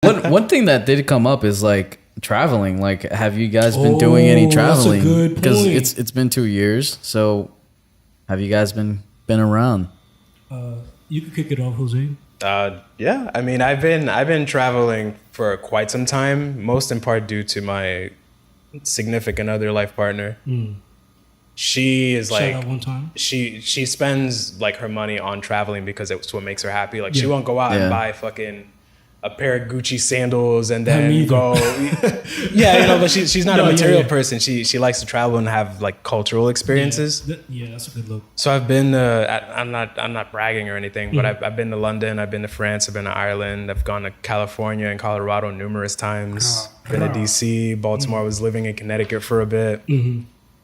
One thing that did come up is like traveling. Like, have you guys been doing any traveling? That's a good because point. it's been 2 years. So, have you guys been around? You can kick it off, Jose. Yeah, I mean, I've been traveling for quite some time, most in part due to my significant other life partner. She is Shout like out one time. she spends like her money on traveling because it's what makes her happy. Like she Yeah. won't go out Yeah. and buy fucking a pair of Gucci sandals and Me then either. go. Yeah, but she's not No, a yeah, material yeah. person. She likes to travel and have like cultural experiences. Yeah, that's a good look. So I've been. I'm not bragging or anything, but I've been to London. I've been to France. I've been to Ireland. I've gone to California and Colorado numerous times. Been to DC. Baltimore. I was living in Connecticut for a bit.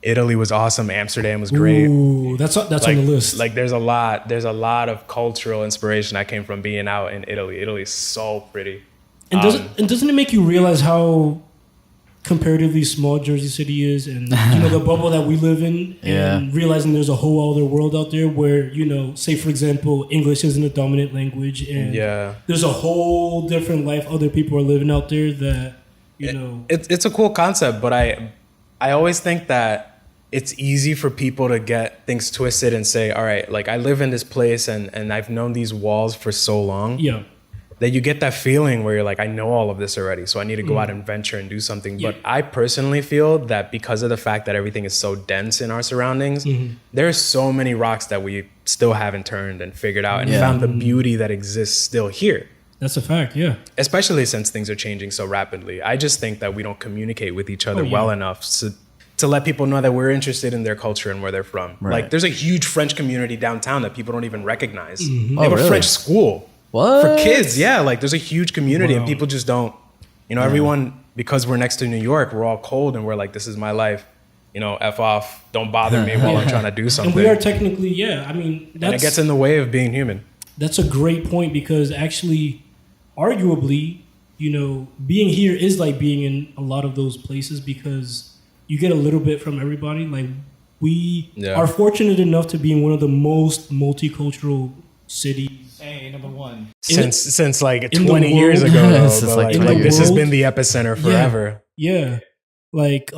Italy was awesome. Amsterdam was great. Ooh, that's on the list. Like there's a lot of cultural inspiration that came from being out in Italy. Italy is so pretty. and doesn't it make you realize how comparatively small Jersey City is, and the bubble that we live in, and realizing there's a whole other world out there where say for example English isn't a dominant language, and there's a whole different life other people are living out there that It's a cool concept, but I always think that it's easy for people to get things twisted and say, all right, like I live in this place and I've known these walls for so long that you get that feeling where you're like, I know all of this already, so I need to go out and venture and do something. But I personally feel that because of the fact that everything is so dense in our surroundings, there's so many rocks that we still haven't turned and figured out and found the beauty that exists still here. that's a fact. Yeah, Especially since things are changing so rapidly. I just think that we don't communicate with each other well enough to let people know that we're interested in their culture and where they're from. Right. Like there's a huge French community downtown that people don't even recognize. They Oh, have a really? French school What? for kids. Yeah, like there's a huge community and Wow. people just don't, everyone, because we're next to New York, we're all cold and we're like, this is my life. F off, don't bother me while I'm trying to do something. and we are technically and it gets in the way of being human. That's a great point because actually, arguably, being here is like being in a lot of those places because you get a little bit from everybody. Like we are fortunate enough to be in one of the most multicultural cities. Hey, number one. Since like in the 20 years world. ago, though, Since but, like like, 20 this has years. been the epicenter forever. Yeah. Like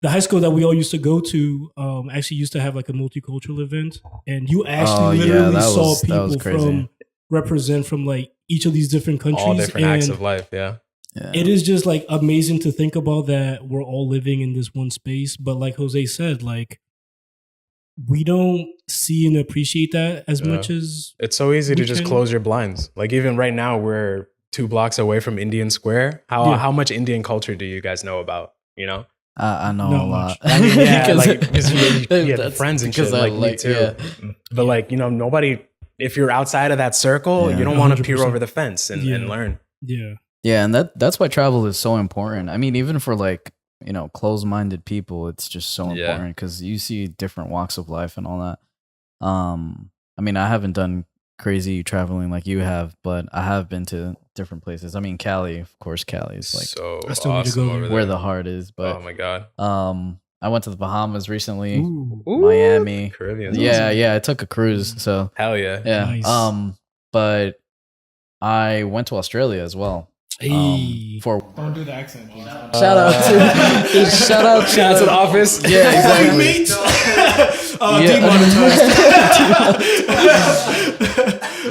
the high school that we all used to go to actually used to have like a multicultural event, and you actually literally saw people from represent from like each of these different countries. All different acts and of life, yeah. it is just like amazing to think about that we're all living in this one space. But like Jose said, like we don't see and appreciate that as much as It's so easy to we just can- close your blinds. Like even right now, we're 2 blocks away from Indian Square. How much Indian culture do you guys know about? I know Not a lot. much. I mean, yeah, Because- like because you have that's friends and because shit I like me too. yeah. But like nobody. If you're outside of that circle, Yeah. you don't want to peer 100%. over the fence and learn. yeah. Yeah, and that's why travel is so important. I mean, even for like, closed-minded people, it's just so Yeah. important because you see different walks of life and all that. I mean, I haven't done crazy traveling like you have, but I have been to different places. I mean, Cali, of course, Cali is like So I still need to awesome go over there. there. where the heart is. Oh But my god, I went to the Bahamas recently, Ooh. Miami. Caribbean. Yeah, I took a cruise, so Hell yeah. yeah. Nice. But I went to Australia as well. Hey. For Don't do the accent, James. shout out to shout out Shout out to the office. Yeah, exactly.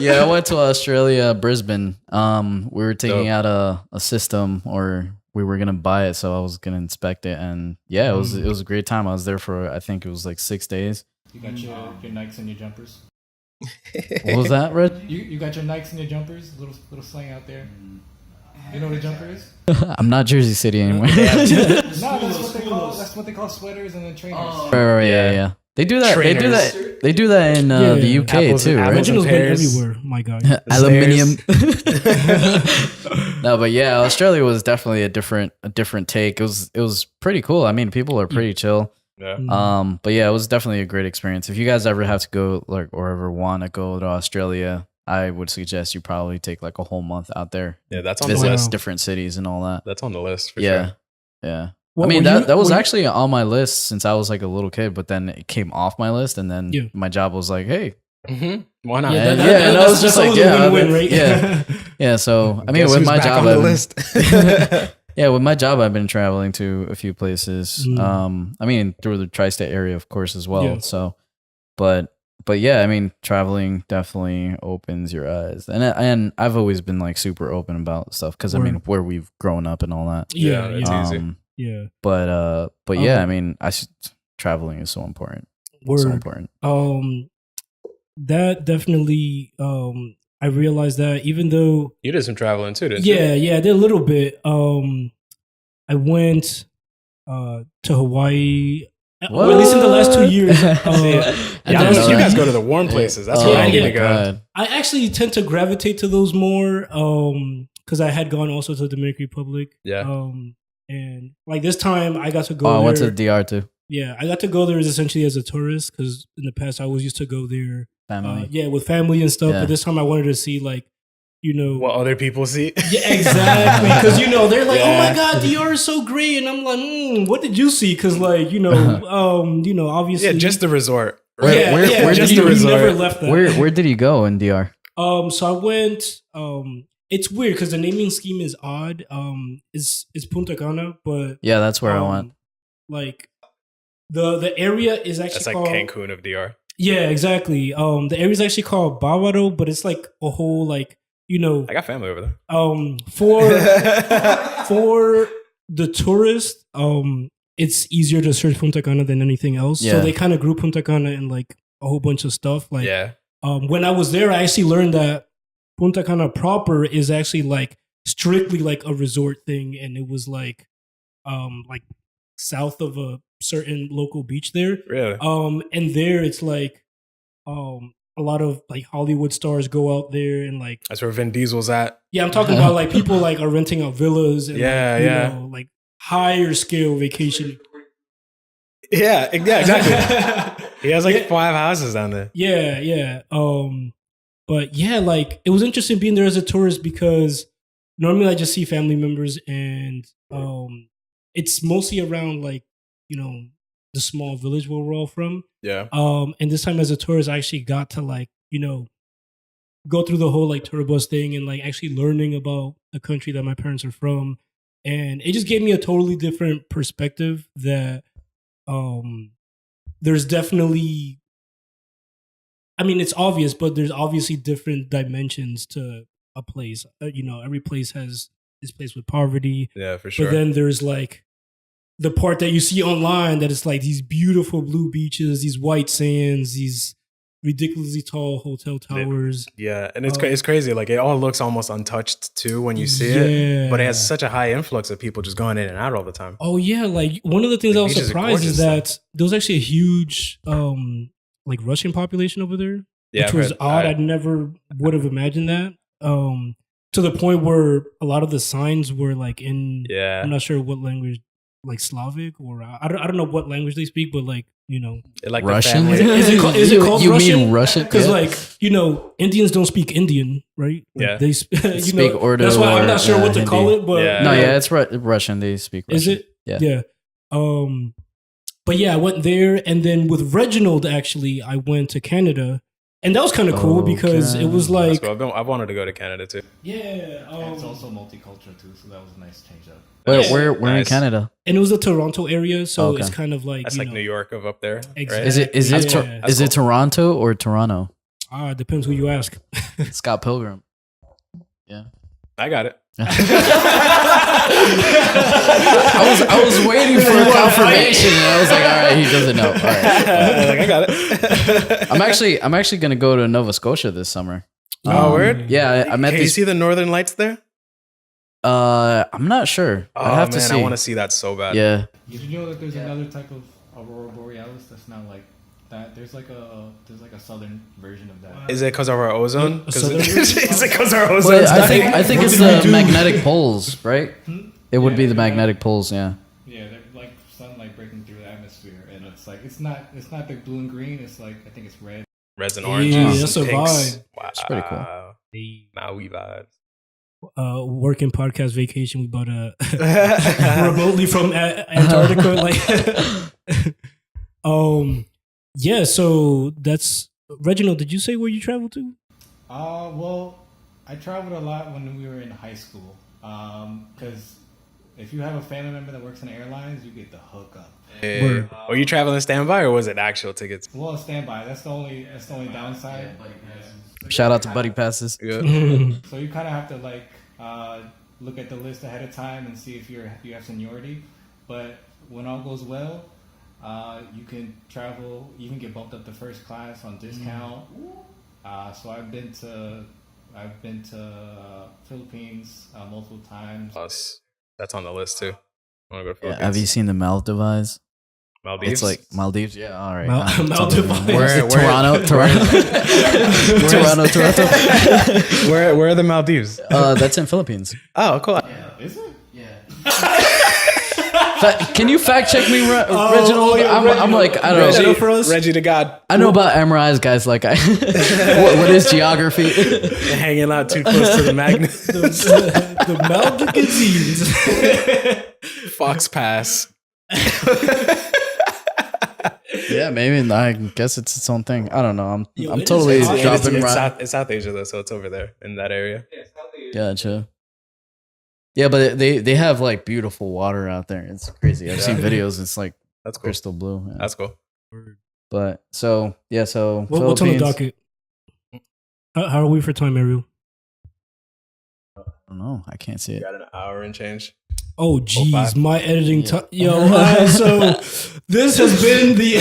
Yeah, I went to Australia, Brisbane. We were taking out a system, or we were gonna buy it, so I was gonna inspect it, and yeah, it was a great time. I was there for I think it was like 6 days. You got your Nikes and your jumpers. What was that, Red? You got your Nikes and your jumpers. Little slang out there. You know what a jumper is? I'm not Jersey City anymore. No, that's what they call sweaters and then trainers. Right, yeah. They do that. They do that. They do that in Yeah. the UK Apples too, and right? apples. Reginald's been Pears. everywhere, my guy. Aluminium. No, but yeah, Australia was definitely a different take. It was pretty cool. I mean, people are pretty chill. Yeah. But yeah, it was definitely a great experience. If you guys ever have to go or ever want to go to Australia, I would suggest you probably take like a whole month out there, Yeah, that's on the visit list. different cities and all that. That's on the list for Yeah, sure. yeah. Well, I mean were you- that was were you- actually on my list since I was like a little kid, but then it came off my list, and then Yeah. my job was like, "Hey, Why not? Yeah, that- and I was just like, always a yeah, win-win, that's- right? yeah. Yeah, so I mean, Guess with who's my back job, on the I've list. yeah, with my job, I've been traveling to a few places. Mm. I mean, through the tri-state area, of course, as well. Yeah. So, but yeah, I mean, traveling definitely opens your eyes, and I've always been like super open about stuff because I mean, where we've grown up and all that. Yeah, it's yeah, easy. yeah. But yeah, I mean, traveling is so important. So Word. important. That definitely. I realized that even though You did some traveling too, didn't you? yeah, I did a little bit. I went to Hawaii. Or at least in the last 2 years. Yeah, that's- you guys go to the warm places. That's where I need to go. God. I actually tend to gravitate to those more because I had gone also to the Dominican Republic. Yeah. And like this time I got to go Oh, I there. went to the DR too. Yeah, I got to go there as essentially as a tourist because in the past I always used to go there. Family. With family and stuff. Yeah. But this time I wanted to see like, What other people see. yeah, exactly. Because they're like, Yeah. "Oh my God, DR is so great," and I'm like, "What did you see?" Because like, obviously, Yeah, just the resort. Where just did the you- resort. never left that. Where did you go in DR? So I went. It's weird because the naming scheme is odd. It's Punta Cana, but Yeah, that's where I went. Like the area is actually That's like called Cancun of DR. Yeah, exactly. The area is actually called Bávaro, but it's like a whole like I got family over there. For the tourist, it's easier to search Punta Cana than anything else. Yeah. So they kind of grew Punta Cana in like a whole bunch of stuff. Like, Yeah. when I was there, I actually learned that Punta Cana proper is actually like strictly like a resort thing, and it was like south of a certain local beach there. Really? And there it's like a lot of like Hollywood stars go out there and like That's where Vin Diesel's at. yeah, I'm talking about like people like are renting out villas and Yeah, like, yeah. like higher scale vacation. Yeah, exactly. He has like 5 houses down there. Yeah. But yeah, like it was interesting being there as a tourist because normally I just see family members and it's mostly around like, the small village where we're all from. Yeah. And this time as a tourist, I actually got to like, go through the whole like tour bus thing and like actually learning about the country that my parents are from. And it just gave me a totally different perspective that there's definitely, I mean, it's obvious, but there's obviously different dimensions to a place. Every place has is placed with poverty. Yeah, for sure. But then there's like the part that you see online that is like these beautiful blue beaches, these white sands, these ridiculously tall hotel towers. Yeah, and it's crazy. Like it all looks almost untouched too when you see it, but it has such a high influx of people just going in and out all the time. Oh yeah, like one of the things The I was beaches are surprised is gorgeous, that there was actually a huge like Russian population over there, Yeah, which I've was heard- odd. I never would have imagined that. To the point where a lot of the signs were like in Yeah, I'm not sure what language, like Slavic or I don't know what language they speak, but like like Russian? The family. Is it called you Russian? mean Russian? Because Yeah. like Indians don't speak Indian, right? Like, Yeah. they Speak Urdu That's why I'm or, not sure what to Hindi. call it, but Yeah. No, yeah, it's Russian. They speak Russian. is it? Yeah. But yeah, I went there, and then with Reginald, actually, I went to Canada, and that was kind of cool because it was like, So I've wanted to go to Canada too. yeah, And it's also multicultural too, so that was a nice change up. Where, Yeah. where in Nice. Canada? and it was the Toronto area, so Okay. it's kind of like That's like New York of up there. Exactly. Right? Is it is That's it cool. Tor- That's is it Toronto or Toronto? Depends who you ask. Scott Pilgrim. Yeah. I got it. I was waiting for a confirmation, and I was like, all right, he doesn't know. All right. Like, I got it. I'm actually gonna go to Nova Scotia this summer. Oh, word? Yeah, I met Can you these. see the Northern Lights there? I'm not sure. Oh I have man, to see. I want to see that so bad. Yeah. Did you know that there's another type of aurora borealis that's not like that? There's like a southern version of that. Is it because of our ozone? A southern- Is it because our But ozone's I think dying? it's What did we the do? magnetic poles, right? It would Yeah, be the they're magnetic poles. Yeah. Yeah, they're like sunlight breaking through the atmosphere, and it's like it's not the blue and green. It's like I think it's red. Reds and Yeah, oranges. that's and a pinks. vibe. Wow. It's pretty cool. Maui vibes. Working podcast vacation. We bought a remotely from Antarctica. Like, yeah. So that's Reginald, did you say where you traveled to? Well, I traveled a lot when we were in high school. Because if you have a family member that works in airlines, you get the hookup. Word. Were you traveling standby or was it actual tickets? Well, standby. That's the only downside. Shout out to Buddy Passes. Yeah. So you kind of have to like look at the list ahead of time and see if you have seniority. But when all goes well, you can travel. You can get bumped up to first class on discount. So I've been to Philippines multiple times. Plus, that's on the list too. I want to go to Yeah, Philippines. have you seen the Maldives? Maldives? It's like Maldives. Yeah, all right. Maldives. Where, Toronto. Where are the Maldives? That's in Philippines. Oh, cool. Is it? Can you fact check me, Reginald? I'm like, I don't know. for us? Reggie to God. I know about MRIs, guys. Like, what is geography? Hanging out too close to the magnet. The Maldives. Fox Pass. Yeah, maybe. I guess it's its own thing. I don't know. I'm it is totally awesome. dropping It's South Asia though, so it's over there in that area. Gotcha. Yeah, but they have like beautiful water out there. It's crazy. I've seen videos. It's like That's cool. crystal blue. Yeah. That's cool. But so yeah, so What's on the Philippines- docket? How are we for time, Ariel? I don't know. I can't see it. Got an hour and change. Oh, geez, 05. my editing time. Yo, so this has been the.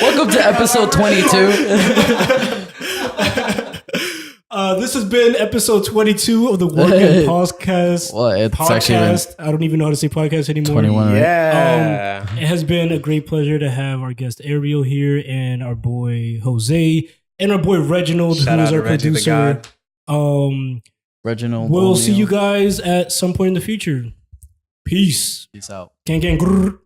Welcome to episode 22. This has been episode 22 of the Work and Podcast. Well, it's actually been Podcast. I don't even know how to say podcast anymore. 21. Right? Yeah. It has been a great pleasure to have our guest Ariel here and our boy Jose and our boy Reginald, Shout who is out our to Reggie the producer. God. Reginald. We'll see O'Neill. you guys at some point in the future. Peace. Peace out. Gang, gang. Grrr.